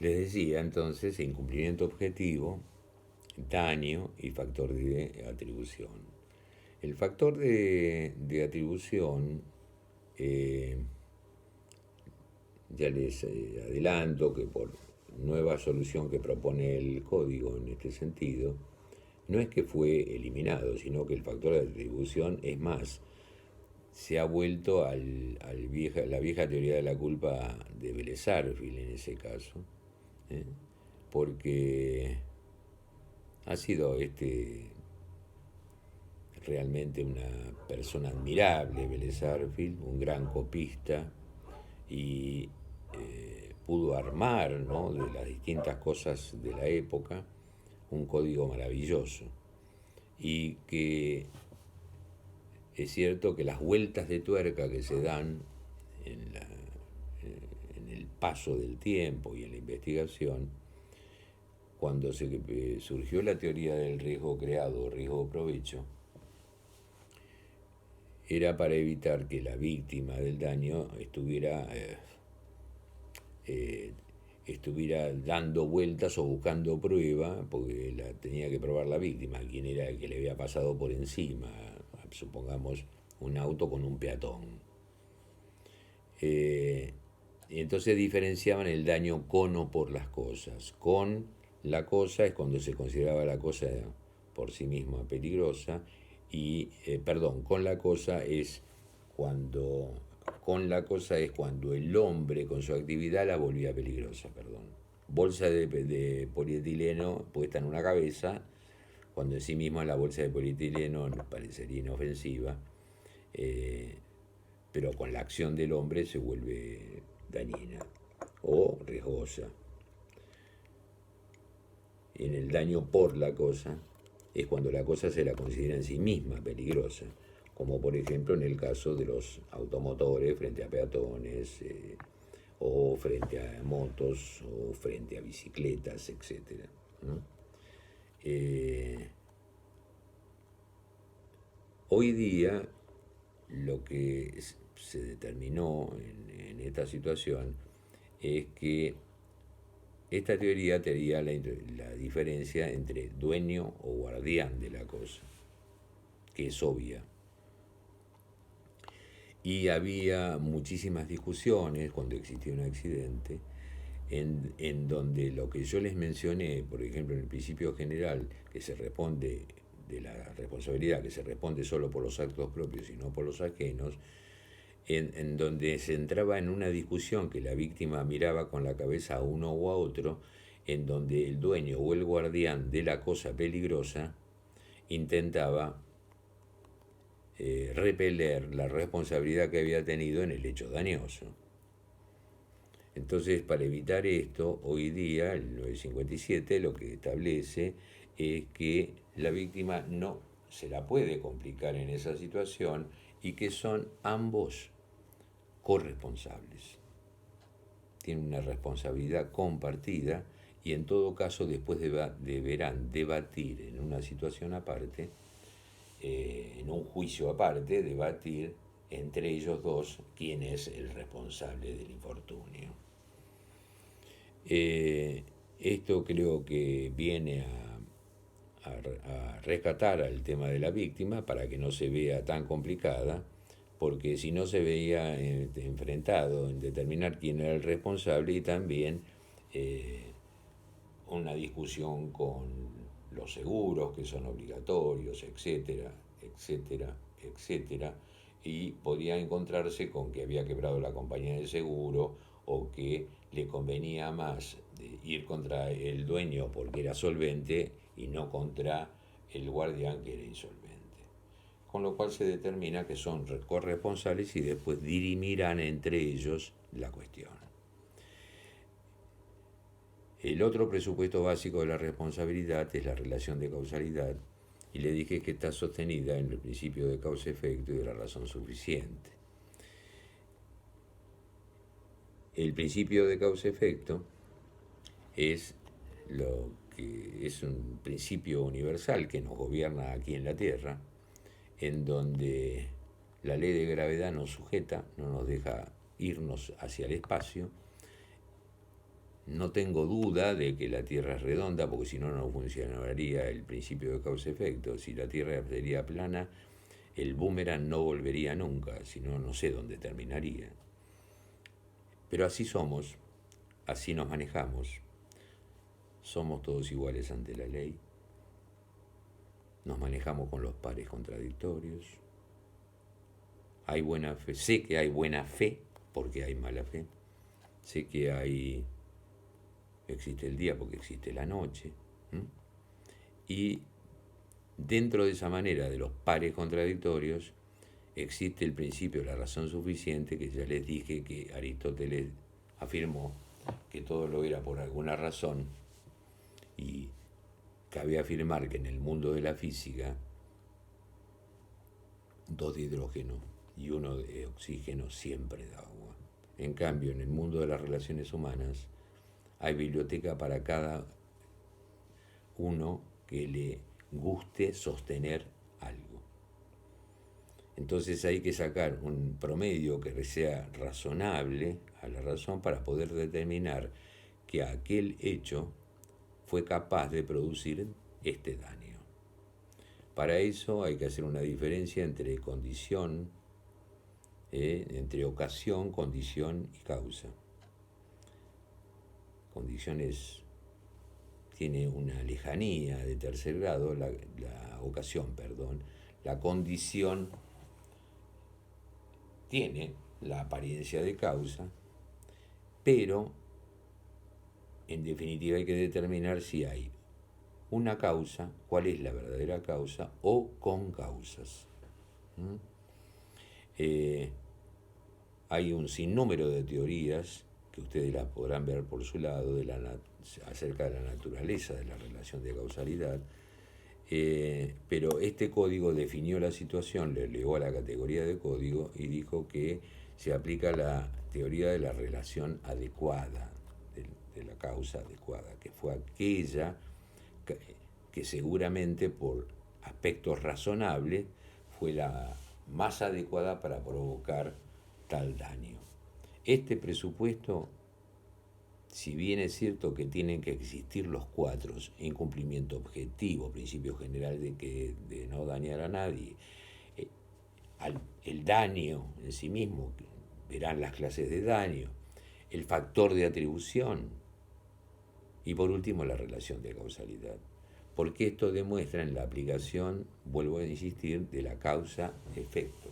Les decía entonces incumplimiento objetivo, daño y factor de atribución. El factor de atribución, eh, ya les adelanto que por nueva solución que propone el código en este sentido, no es que fue eliminado, sino que el factor de atribución es más, se ha vuelto la vieja teoría de la culpa de Vélez Sarsfield en ese caso, ¿eh? Porque ha sido realmente una persona admirable, Vélez Sarsfield, un gran copista, y pudo armar, ¿no?, de las distintas cosas de la época un código maravilloso, y que es cierto que las vueltas de tuerca que se dan en, en el paso del tiempo y en la investigación, cuando surgió la teoría del riesgo creado, riesgo provecho, era para evitar que la víctima del daño estuviera dando vueltas o buscando prueba, porque la tenía que probar la víctima, quién era el que le había pasado por encima, supongamos un auto con un peatón. Y entonces diferenciaban el daño con o por las cosas. Con la cosa es cuando se consideraba la cosa por sí misma peligrosa, y perdón, con la cosa es cuando el hombre con su actividad la volvía peligrosa, perdón. Bolsa de polietileno puesta en una cabeza, cuando en sí misma la bolsa de polietileno nos parecería inofensiva, eh, pero con la acción del hombre se vuelve dañina o riesgosa. En el daño por la cosa es cuando la cosa se la considera en sí misma peligrosa, como por ejemplo en el caso de los automotores frente a peatones, o frente a motos, o frente a bicicletas, etc., ¿no? Eh, Hoy día lo que se determinó en esta situación es que esta teoría tenía la diferencia entre dueño o guardián de la cosa, que es obvia. Y había muchísimas discusiones cuando existía un accidente, en donde lo que yo les mencioné, por ejemplo, en el principio general, que se responde de la responsabilidad, que se responde solo por los actos propios y no por los ajenos, en donde se entraba en una discusión que la víctima miraba con la cabeza a uno o a otro, en donde el dueño o el guardián de la cosa peligrosa intentaba repeler la responsabilidad que había tenido en el hecho dañoso. Entonces, para evitar esto, hoy día, el 957 lo que establece es que la víctima no se la puede complicar en esa situación y que son ambos corresponsables. Tienen una responsabilidad compartida y en todo caso después deberán debatir en una situación aparte, en un juicio aparte, debatir entre ellos dos quién es el responsable del infortunio. Esto creo que viene a rescatar al tema de la víctima para que no se vea tan complicada, porque si no se veía enfrentado en determinar quién era el responsable, y también una discusión con los seguros que son obligatorios, etcétera, etcétera, etcétera, y podía encontrarse con que había quebrado la compañía de seguro o que le convenía más ir contra el dueño porque era solvente y no contra el guardián que era insolvente. Con lo cual se determina que son corresponsables y después dirimirán entre ellos la cuestión. El otro presupuesto básico de la responsabilidad es la relación de causalidad, y le dije que está sostenida en el principio de causa-efecto y de la razón suficiente. El principio de causa-efecto es lo que es un principio universal que nos gobierna aquí en la Tierra, en donde la ley de gravedad nos sujeta, no nos deja irnos hacia el espacio, No tengo duda de que la Tierra es redonda, porque si no, no funcionaría el principio de causa-efecto. Si la Tierra sería plana, el boomerang no volvería nunca, si no, no sé dónde terminaría. Pero así somos, así nos manejamos. Somos todos iguales ante la ley. Nos manejamos con los pares contradictorios. Hay buena fe. Sé que hay buena fe, porque hay mala fe. Sé que existe el día porque existe la noche. Y dentro de esa manera de los pares contradictorios existe el principio de la razón suficiente, que ya les dije que Aristóteles afirmó que todo lo era por alguna razón, y cabe afirmar que en el mundo de la física 2 de hidrógeno y 1 de oxígeno siempre da agua. En cambio, en el mundo de las relaciones humanas hay biblioteca para cada uno que le guste sostener algo. Entonces hay que sacar un promedio que sea razonable a la razón para poder determinar que aquel hecho fue capaz de producir este daño. Para eso hay que hacer una diferencia entre condición, entre ocasión, condición y causa. Condiciones tiene una lejanía de tercer grado, la ocasión, perdón. La condición tiene la apariencia de causa, pero en definitiva hay que determinar si hay una causa, cuál es la verdadera causa, o con causas. Hay un sinnúmero de teorías que ustedes las podrán ver por su lado acerca de la naturaleza de la relación de causalidad, pero este código definió la situación, le elevó a la categoría de código y dijo que se aplica la teoría de la relación adecuada, de la causa adecuada, que fue aquella que seguramente por aspectos razonables fue la más adecuada para provocar tal daño. Este presupuesto, si bien es cierto que tienen que existir los 4, incumplimiento objetivo, principio general de no dañar a nadie, el daño en sí mismo, verán las clases de daño, el factor de atribución y por último la relación de causalidad. Porque esto demuestra en la aplicación, vuelvo a insistir, de la causa-efecto.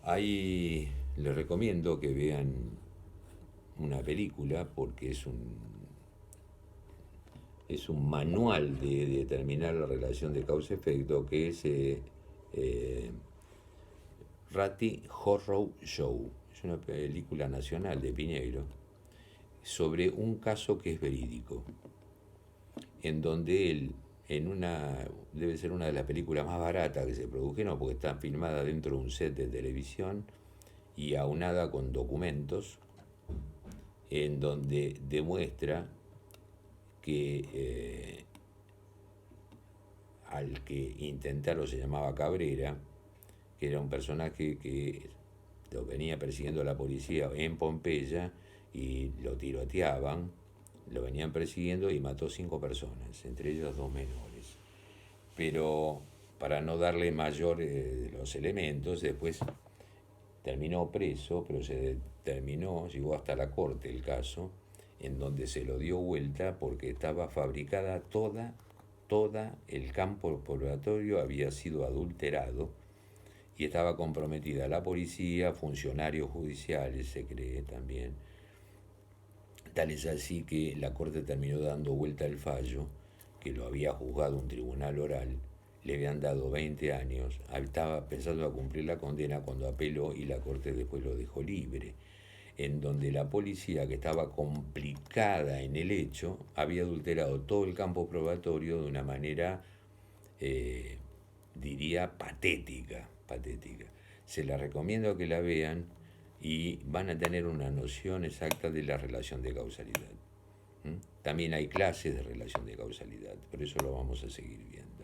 Ahí les recomiendo que vean una película porque es un manual de determinar la relación de causa-efecto, que es Ratty Horror Show. Es una película nacional de Piñeiro sobre un caso que es verídico, en donde él, debe ser una de las películas más baratas que se produjeron porque está filmada dentro de un set de televisión y aunada con documentos, en donde demuestra que al que intentaron, se llamaba Cabrera, que era un personaje que lo venía persiguiendo la policía en Pompeya y lo tiroteaban, lo venían persiguiendo y mató 5 personas, entre ellos 2 menores. Pero para no darle mayor los elementos, después terminó preso, pero llegó hasta la corte el caso, en donde se lo dio vuelta porque estaba fabricada toda el campo probatorio había sido adulterado y estaba comprometida la policía, funcionarios judiciales, se cree también. Tal es así que la corte terminó dando vuelta el fallo, que lo había juzgado un tribunal oral, le habían dado 20 años, estaba pensando a cumplir la condena cuando apeló y la corte después lo dejó libre, en donde la policía, que estaba complicada en el hecho, había adulterado todo el campo probatorio de una manera, diría, patética. Se la recomiendo que la vean y van a tener una noción exacta de la relación de causalidad. También hay clases de relación de causalidad, por eso lo vamos a seguir viendo.